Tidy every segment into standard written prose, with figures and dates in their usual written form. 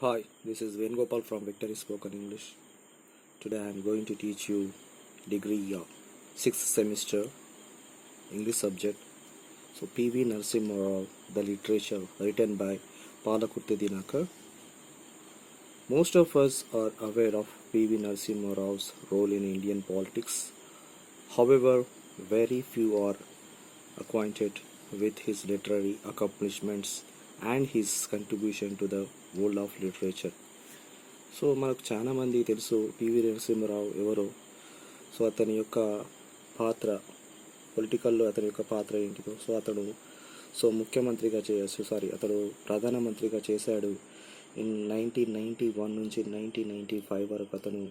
Hi, this is Venugopal from Victory Spoken English. Today I am going to teach you degree 6th semester English subject. So P.V. Narasimha Rao, the literature written by Palakurti Dinakar. Most of us are aware of P.V. Narasimha Rao's role in Indian politics. However, very few are acquainted with his literary accomplishments and his contribution to the world of literature. So మనకు చాలామంది తెలుసు PV Narasimha Rao ఎవరో. So అతని యొక్క పాత్ర పొలిటికల్లో అతని యొక్క పాత్ర ఏంటిదో. సో ముఖ్యమంత్రిగా అతడు ప్రధానమంత్రిగా చేశాడు. 1991 నుంచి 1995 వరకు అతను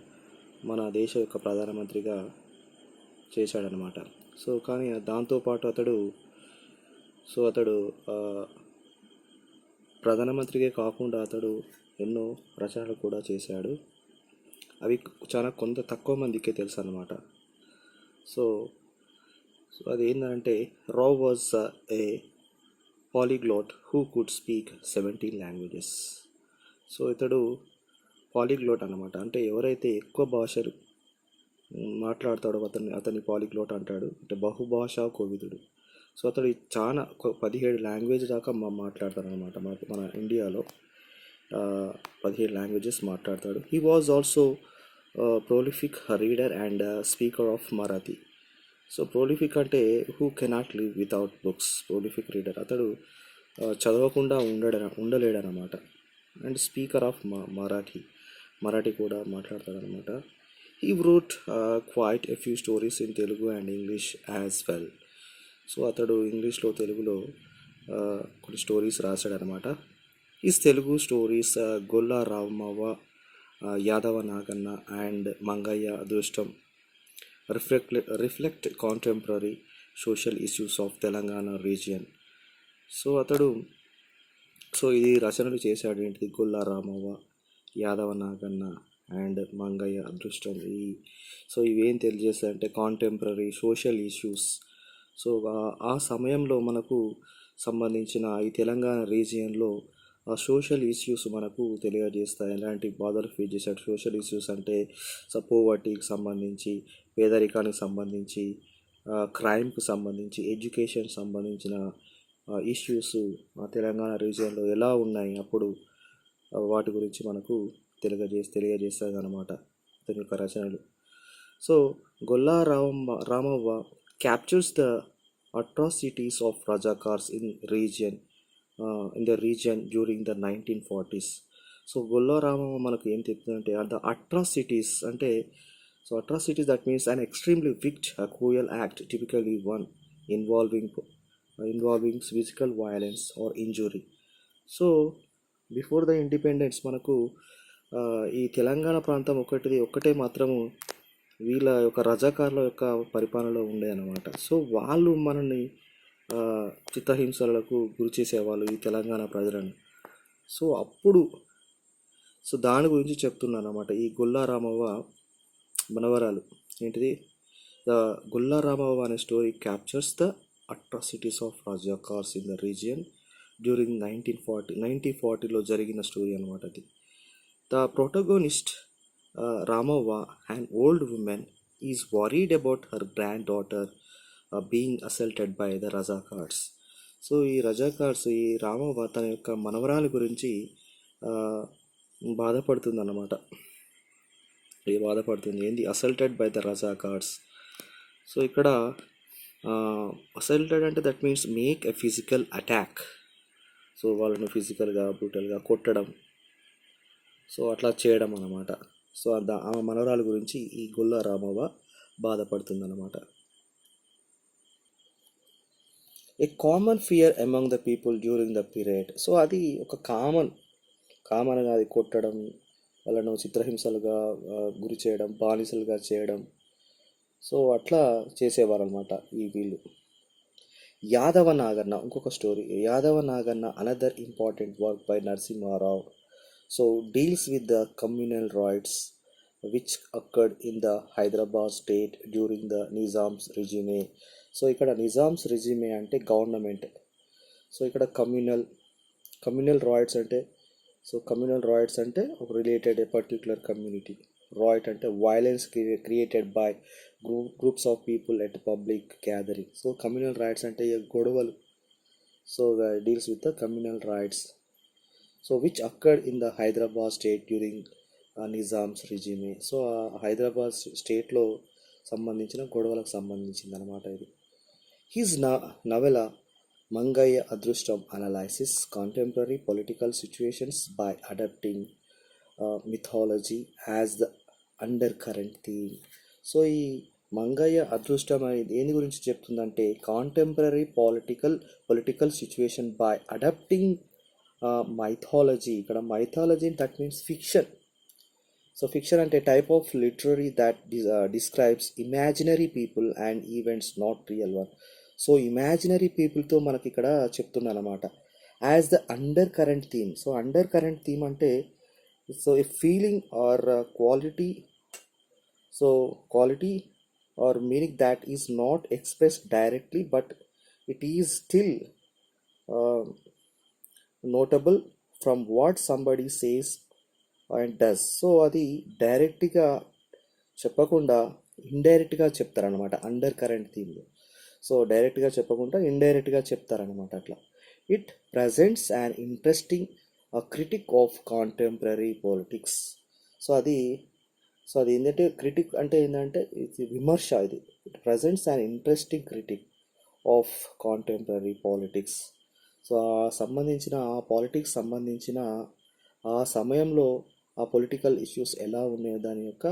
మన దేశ యొక్క ప్రధానమంత్రిగా చేశాడనమాట. సో కానీ దాంతోపాటు అతడు ప్రధానమంత్రిగా కాకుండా అతడు ఎన్నో రచనలు కూడా చేశాడు. అవి చాలా తక్కువ మందికే తెలుసు అన్నమాట. సో అది ఏంటంటే Rao was a పాలీగ్లాట్ who could speak 17 languages. So ఇతడు పాలీగ్లాట్ అన్నమాట. అంటే ఎవరైతే ఎక్కువ భాషలు మాట్లాడతాడో అతని పాలీగ్లాట్ అంటాడు. అంటే బహుభాషా కోవిదుడు. సో అతడు చాలా 17 లాంగ్వేజ్ దాకా మాట్లాడతాడు అనమాట. మన ఇండియాలో 17 లాంగ్వేజెస్ మాట్లాడతాడు. He was also prolific reader and speaker of Marathi. So prolific అంటే who cannot live without books. Prolific reader అతడు చదవకుండా ఉండలేడనమాట. అండ్ స్పీకర్ ఆఫ్ మరాఠీ కూడా మాట్లాడతాడనమాట. He wrote quite a few stories in Telugu and English as well. So అతడు ఇంగ్లీష్లో తెలుగులో కొన్ని stories రాశాడనమాట. His Telugu stories Golla Ramava, Yadava Naganna and Mangaya Adrushtam reflect contemporary social issues of Telangana region. So ఇది రచనలు చేశాడు ఏంటిది Golla Ramavva, Yadava Naganna and Mangayya అదృష్టం. So ఇవేం తెలియజేస్తాయంటే కాంటెంపరీ సోషల్ ఇష్యూస్. సో ఆ సమయంలో మనకు సంబంధించిన ఈ తెలంగాణ రీజియన్లో ఆ సోషల్ ఇష్యూస్ మనకు తెలియజేస్తాయి. ఎలాంటి బాధలు ఫేస్ చేశాడు. సోషల్ ఇష్యూస్ అంటే పోవర్టీకి సంబంధించి, పేదరికానికి సంబంధించి, క్రైమ్కి సంబంధించి, ఎడ్యుకేషన్ సంబంధించిన ఇష్యూస్ ఆ తెలంగాణ రీజియన్లో ఎలా ఉన్నాయి అప్పుడు వాటి గురించి మనకు తెలియజేస్తుంది అన్నమాట అతని యొక్క రచనలు. So Golla Ramavva captures the atrocities of Rajakars in the region during the 1940s. So Golla Ramavva మనకు ఏం చెప్తుందంటే ద అట్రాసిటీస్ అంటే atrocities that means an extremely wicked, a cruel act, typically one involving physical violence or injury. So before the independence మనకు ఈ తెలంగాణ ప్రాంతం ఒక్కటే మాత్రము వీళ్ళ యొక్క రజాకార్ల యొక్క పరిపాలనలో ఉండేదన్నమాట. సో వాళ్ళు మనల్ని చిత్తహింసలకు గురి చేసేవాళ్ళు ఈ తెలంగాణ ప్రజలను. సో దాని గురించి చెప్తున్నాను అన్నమాట. ఈ గొల్లా రామవ్వ మనవరాలు ఏంటిది ద గొల్లా రామవ్వ అనే story captures the atrocities of Razakars in the region during 1940లో జరిగిన స్టోరీ అనమాట అది. The protagonist Ramava, an old woman, is worried about her granddaughter being assaulted by the Razakars. So ఈ రజాకార్స్ ఈ రామవ్వ తన యొక్క మనవరాలి గురించి బాధపడుతుంది అన్నమాట. ఏంది అసల్టెడ్ బై ద రజాకార్స్. సో ఇక్కడ అసల్టెడ్ అంటే that means make a physical attack. So వాళ్ళను ఫిజికల్గా బ్రూటల్గా కొట్టడం, సో అట్లా చేయడం అన్నమాట. సో ఆమె మనవరాల గురించి ఈ గొల్లా రామవ్వ బాధపడుతుందన్నమాట. A common fear among the people during the period. So అది ఒక కామన్గా అది కొట్టడం, వాళ్ళను చిత్రహింసలుగా గురి చేయడం, బానిసలుగా చేయడం. సో అట్లా చేసేవారు అనమాట ఈ వీళ్ళు. యాదవ నాగన్న ఇంకొక story. Yadava Naganna another important work by Narasimha Rao. So deals with the communal riots which occurred in the Hyderabad state during the Nizam's regime. So ఇక్కడ నిజామ్స్ regime అంటే గవర్నమెంట్. సో ఇక్కడ కమ్యూనల్ రాయిట్స్ అంటే సో కమ్యూనల్ రాయిట్స్ అంటే ఒక related a particular community. Riot అంటే violence created by groups of people at public gathering. So communal rights అంటే ఈ గొడవలు. So deals with the communal rights. So which occurred in the Hyderabad state during Nizam's regime. So Hyderabad స్టేట్లో సంబంధించిన గొడవలకు సంబంధించింది అనమాట ఇది. His novella Mangayya Adrushtam analysis contemporary political situations by adapting mythology as the undercurrent theme. So ఈ మంగయ్య అదృష్టం అనేది దేని గురించి చెప్తుందంటే contemporary political situation by adapting mythology. ఇక్కడ mythology that means fiction. So fiction అంటే type of literary that describes imaginary people and events not real one. So imaginary పీపుల్తో మనకి ఇక్కడ చెప్తున్నాను అనమాట. As the undercurrent theme. So undercurrent theme అంటే so a feeling are quality, so quality are meaning that is not expressed directly but it is still notable from what somebody says and does. So అది డైరెక్ట్గా చెప్పకుండా ఇండైరెక్ట్గా చెప్తారనమాట under current థీమ్లో. So డైరెక్ట్గా చెప్పకుండా ఇండైరెక్ట్గా చెప్తారనమాట అట్లా. It presents and interesting critique of contemporary politics. So అది ఏంటంటే క్రిటిక్ అంటే ఏంటంటే ఇది విమర్శ. ఇది it presents and interesting critique of contemporary politics. So సంబంధించిన ఆ పాలిటిక్స్ సంబంధించిన ఆ సమయంలో ఆ పొలిటికల్ ఇష్యూస్ ఎలా ఉన్నాయో దాని యొక్క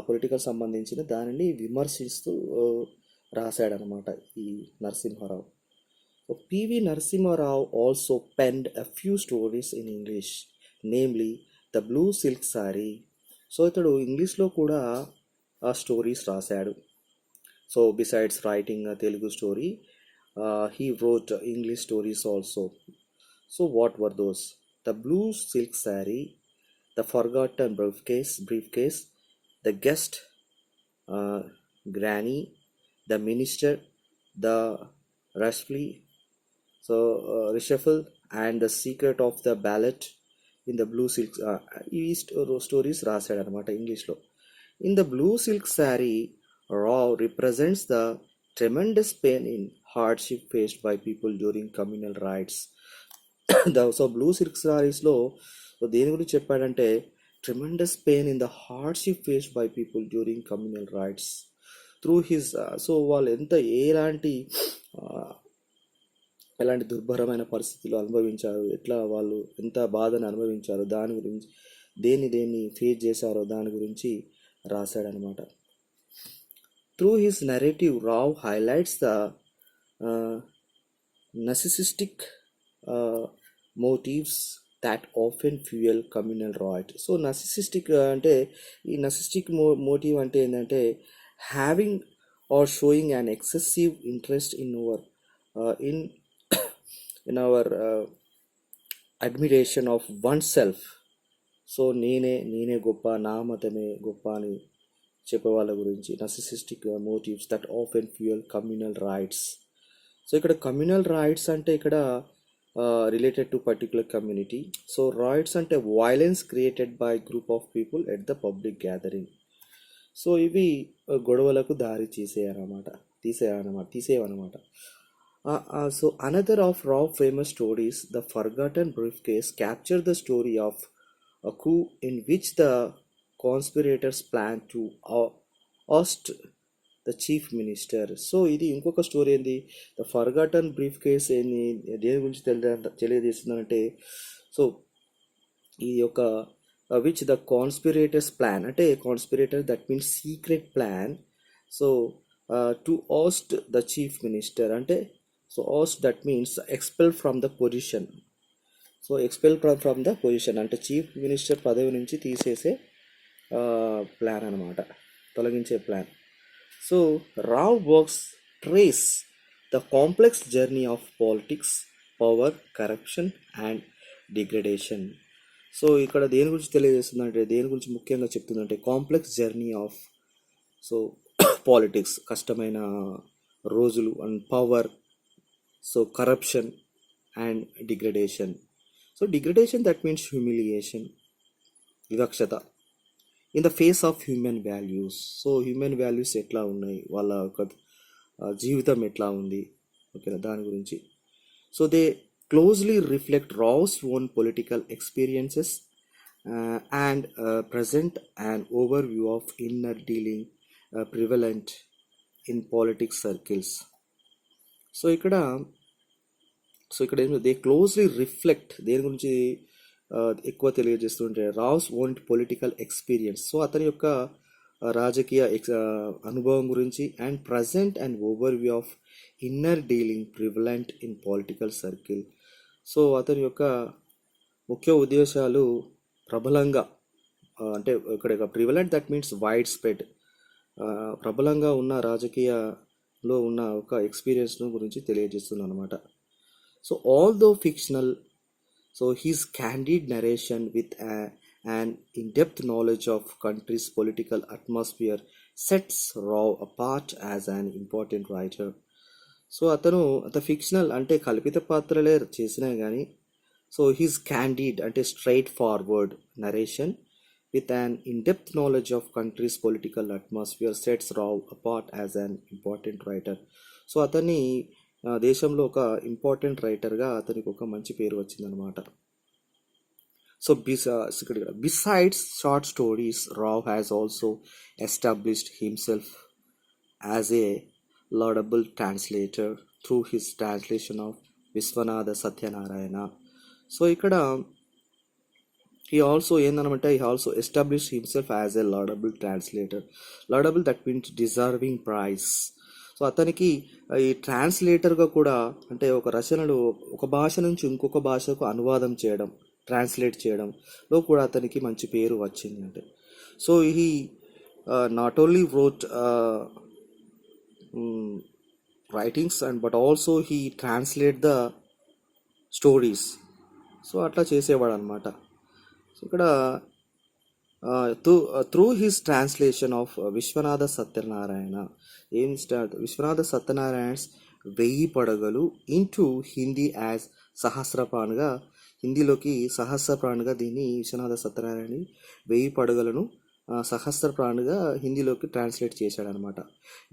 పొలిటికల్ సంబంధించిన దానిని విమర్శిస్తూ రాశాడనమాట ఈ Narasimha Rao. PV Narasimha Rao also penned a few stories in English, namely the blue silk sari. So ఇతడు ఇంగ్లీష్లో కూడా ఆ స్టోరీస్ రాశాడు. So besides writing Telugu story, he wrote English stories also. So what were those? The blue silk saree, the forgotten briefcase, the guest, uh, granny, the minister, the reshuffle, and the secret of the ballot in the blue silk. ఈ stories రాశాడు అనమాట ఇంగ్లీష్లో. In the blue silk saree, Rao represents the tremendous pain in hardship faced by people during communal rights. So blue silk సారీస్లో దేని గురించి చెప్పాడంటే tremendous pain in the hardship faced by people during communal rights through his. So వాళ్ళు ఎంత ఎలాంటి దుర్భరమైన పరిస్థితులు అనుభవించారు, ఎట్లా వాళ్ళు ఎంత బాధను అనుభవించారు, దాని గురించి దేన్ని ఫేస్ చేశారో దాని గురించి రాశాడనమాట. Through his narrative, Rao highlights the narcissistic motives that often fuel communal riot. So narcissistic అంటే ఈ నర్సిసిస్టిక్ మోటివ్ అంటే ఏంటంటే having or showing an excessive interest in our admiration of one self. So నేనే గొప్ప, నా మతమే గొప్ప అని చెప్పే వాళ్ళ గురించి narcissistic motives that often fuel communal rights. So ఇక్కడ కమ్యూనల్ రైట్స్ అంటే ఇక్కడ related to particular community. So rights అంటే violence created by group of people at the public gathering. So ఇవి గొడవలకు దారి తీసేవన్నమాట. So another of Rao famous stories, the forgotten briefcase, capture the story of a coup in which the conspirators plan to oust the chief minister. So ఇది ఇంకొక story ఏంది, the forgotten brief case ఏంది, దేని గురించి తెలియజేస్తుందంటే so ఈ యొక్క which the conspirators plan అంటే conspirator that means secret plan. So to oust the chief minister అంటే so oust that means expel from the position. So expel from the position అంటే chief minister పదవి నుంచి తీసేసే plan అనమాట, తొలగించే plan. So Rao works trace the complex journey of politics, power, corruption and degradation. So ఇక్కడ దేని గురించి తెలియజేస్తుందంటే దేని గురించి ముఖ్యంగా చెప్తుందంటే complex journey of so politics, కష్టమైన రోజులు, and power, so corruption and degradation. So degradation that means humiliation, వివక్షత in the face of human values. So human values ఎట్లా ఉన్నాయి, వాళ్ళ ఒక జీవితం ఎట్లా ఉంది, ఓకేనా, దాని గురించి. So they closely reflect Rao's own political experiences and present an overview of inner dealing prevalent in politics circles. So ఇక్కడ దే క్లోజ్లీ రిఫ్లెక్ట్ దేని గురించి ఎక్కువ తెలియజేస్తుంటే Rao's own political experience. So అతని యొక్క రాజకీయ అనుభవం గురించి and present and overview of inner dealing prevalent in political circle. So అతని యొక్క ముఖ్య ఉద్దేశాలు ప్రబలంగా అంటే ఇక్కడ prevalent that means widespread, ప్రబలంగా ఉన్న రాజకీయలో ఉన్న ఒక ఎక్స్పీరియన్స్ను గురించి తెలియజేస్తున్నాను అనమాట. So although fictional, so his candid narration with an in-depth knowledge of country's political atmosphere sets Rao apart as an important writer. So అతను ఫిక్షనల్ అంటే కల్పిత పాత్రలే చేసినా కానీ, సో హిస్ క్యాండిడ్ అంటే straight forward narration with an in-depth knowledge of countries political atmosphere sets Rao apart as an important writer. So అతన్ని దేశంలో ఒక important రైటర్గా అతనికి ఒక మంచి పేరు వచ్చిందనమాట. So besides short stories, Rao has also established himself as a laudable translator through his translation of Vishwanatha Satyanarayana. So ఇక్కడ he also established himself as a laudable translator. Laudable that means deserving prize. So అతనికి ఈ ట్రాన్స్లేటర్గా కూడా అంటే ఒక రచనలు ఒక భాష నుంచి ఇంకొక భాషకు అనువాదం చేయడం, ట్రాన్స్లేట్ చేయడంలో కూడా అతనికి మంచి పేరు వచ్చింది. అంటే so he not only wrote writings but also he translate the stories. So అట్లా చేసేవాడు అనమాట. సో ఇక్కడ through his translation of Viswanatha Satyanarayana, Viswanatha Satyanarayana's 1000 పడగలు ఇంటూ హిందీ యాజ్ సహస్రపాణ్గా, హిందీలోకి సహస్రపాణ్గా దీన్ని విశ్వనాథ సత్యనారాయణ 1000 పడగలను సహస్రపాణ్గా హిందీలోకి ట్రాన్స్లేట్ చేశాడనమాట.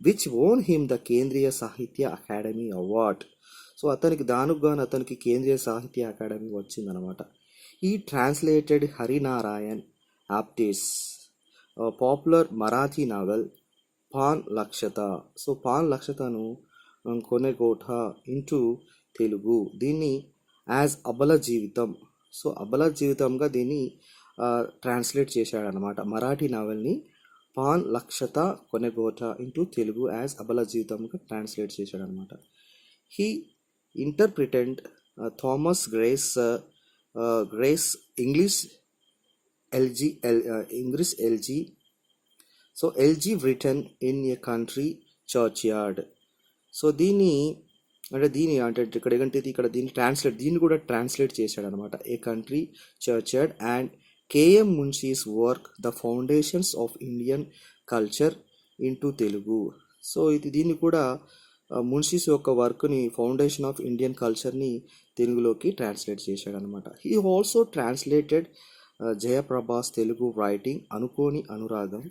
Which won him the Kendriya Sahitya academy award. So అతనికి కేంద్రీయ సాహిత్య అకాడమీ వచ్చిందనమాట. ఈ translated Harinarayan Apte's popular Marathi novel Pan Lakshat. So Pan లక్షతను కొనెగోఠ ఇంటూ తెలుగు, దీన్ని యాజ్ అబల జీవితం, సో అబల జీవితంగా దీన్ని ట్రాన్స్లేట్ చేశాడనమాట. మరాఠీ నావెల్ని పాన్ లక్షత కొనెగోఠ ఇంటూ తెలుగు యాజ్ అబల జీవితంగా ట్రాన్స్లేట్ చేశాడనమాట. He interpreted Thomas Gray's English elegy. So elegy written in a country churchyard. So దీన్ని దీన్ని కూడా ట్రాన్స్లేట్ చేశాడు అనమాట. A country churchyard and K.M. Munshi's work the foundations of Indian culture into Telugu. So దీన్ని కూడా మున్షీస్ యొక్క వర్క్ని ఫౌండేషన్ ఆఫ్ ఇండియన్ కల్చర్ని తెలుగులోకి ట్రాన్స్లేట్ చేశాడు అనమాట. He also translated Jayaprabha's Telugu writing Anukoni Anuragam.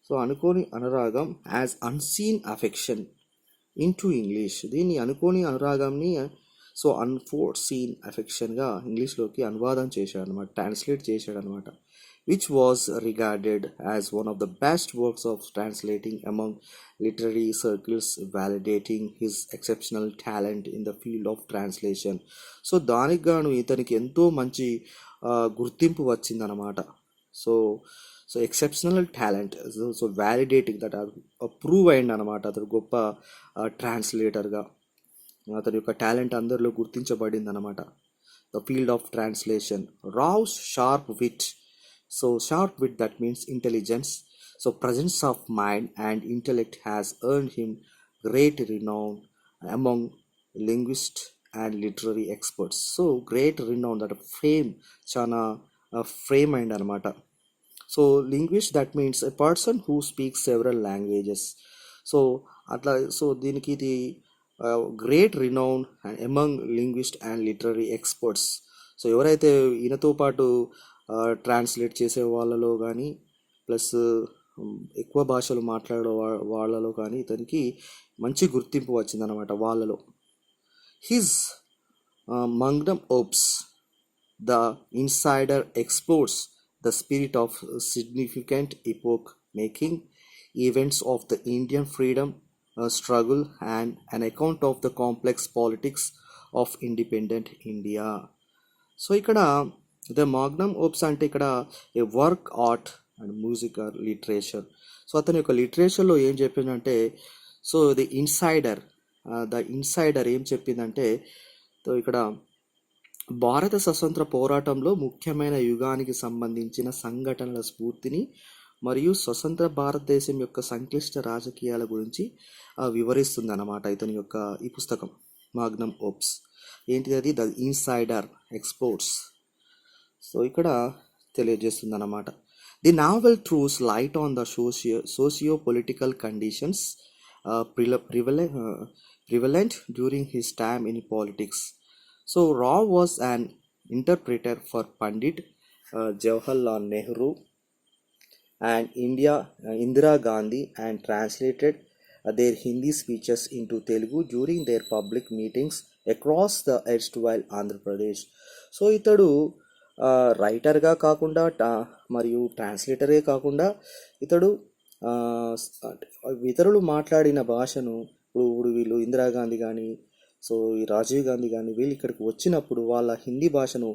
So Anukoni Anuragam as unseen affection into English. దీన్ని అనుకోని అనురాగంని సో అన్ఫోర్సీన్ అఫెక్షన్గా ఇంగ్లీష్లోకి అనువాదం చేశాడనమాట, ట్రాన్స్లేట్ చేశాడనమాట. Which was regarded as one of the best works of translating among literary circles, validating his exceptional talent in the field of translation. So దానికి గాను ఇతనికి ఎంతో మంచి గుర్తింపు వచ్చిందనమాట. So exceptional talent, so validating that prove అయింది అనమాట. అతడు గొప్ప ట్రాన్స్లేటర్గా అతని యొక్క టాలెంట్ అందరిలో గుర్తించబడింది అనమాట. The field of translation. Rao's sharp wit. So sharp wit that means intelligence. So presence of mind and intellect has earned him great renown among linguist and literary experts. So great renown that fame చాలా fame అయింది అనమాట. So linguist that means a person who speaks several languages. So అట్లా దీనికి ఇది great renown among linguist and literary experts. So ఎవరైతే ఈయనతో పాటు translate చేసే వాళ్ళలో కానీ ప్లస్ ఎక్కువ భాషలు మాట్లాడే వాళ్ళలో కానీ ఇతనికి మంచి గుర్తింపు వచ్చిందనమాట వాళ్ళలో. His magnum opus, The Insider, explores the spirit of significant epoch-making events of the Indian freedom struggle and an account of the complex politics of independent India. So ఇక్కడ ద మాగ్నమ్ ఓప్స్ అంటే ఇక్కడ a work art and music or literature. So అతని యొక్క లిటరేచర్లో ఏం చెప్పిందంటే, so the insider ఏం చెప్పిందంటే, so ఇక్కడ భారత స్వతంత్ర పోరాటంలో ముఖ్యమైన యుగానికి సంబంధించిన సంఘటనల స్ఫూర్తిని మరియు స్వతంత్ర భారతదేశం యొక్క సంక్లిష్ట రాజకీయాల గురించి వివరిస్తుంది అన్నమాట ఇతని యొక్క ఈ పుస్తకం మాగ్నమ్ ఓప్స్. ఏంటిది అది? The insider explores. సో ఇక్కడ తెలియజేస్తుంది అన్నమాట. The novel throws light on the socio political conditions prevalent during his time in politics. So Rao was an interpreter for Pandit Jawaharlal Nehru and Indira Gandhi and translated their Hindi speeches into Telugu during their public meetings across the erstwhile Andhra Pradesh. So ఇతడు రైటర్గా కాకుండా మరియు ట్రాన్స్లేటరే కాకుండా ఇతడు ఇతరులు మాట్లాడిన భాషను ఇప్పుడు వీళ్ళు ఇందిరాగాంధీ కానీ సో ఈ రాజీవ్ గాంధీ కానీ వీళ్ళు ఇక్కడికి వచ్చినప్పుడు వాళ్ళ హిందీ భాషను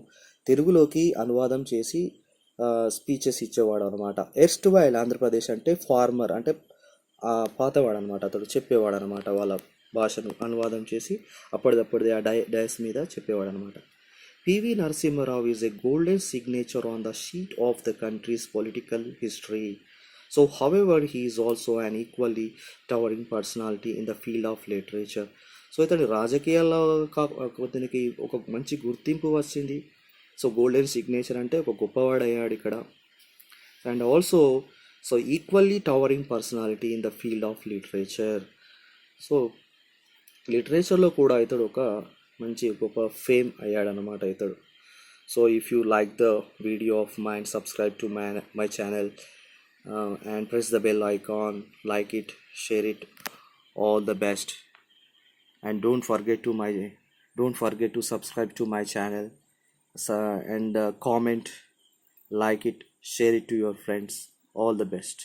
తెలుగులోకి అనువాదం చేసి స్పీచెస్ ఇచ్చేవాడు అనమాట. ఎస్ట్ వైల్ ఆంధ్రప్రదేశ్ అంటే ఫార్మర్ అంటే పాతవాడు అనమాట. అతడు చెప్పేవాడు అనమాట, వాళ్ళ భాషను అనువాదం చేసి అప్పటిదప్పుడే ఆ డైస్ మీద చెప్పేవాడు అనమాట. P.V. Narasimha Rao is a golden signature on the sheet of the country's political history. So, however, he is also an equally towering personality in the field of literature. So ఇతని రాజకీయాల్లో ఇతనికి ఒక మంచి గుర్తింపు వచ్చింది. సో గోల్డెన్ సిగ్నేచర్ అంటే ఒక గొప్పవాడు అయ్యాడు ఇక్కడ. And also so equally towering personality in the field of literature. So లిటరేచర్లో కూడా ఇతడు ఒక మంచి గొప్ప ఫేమ్ అయ్యాడనమాట ఇతడు. So if you like the video of mind, subscribe to my channel and press the bell icon, like it, share it. All the best, and don't forget to subscribe to my channel, and comment, like it, share it to your friends. All the best.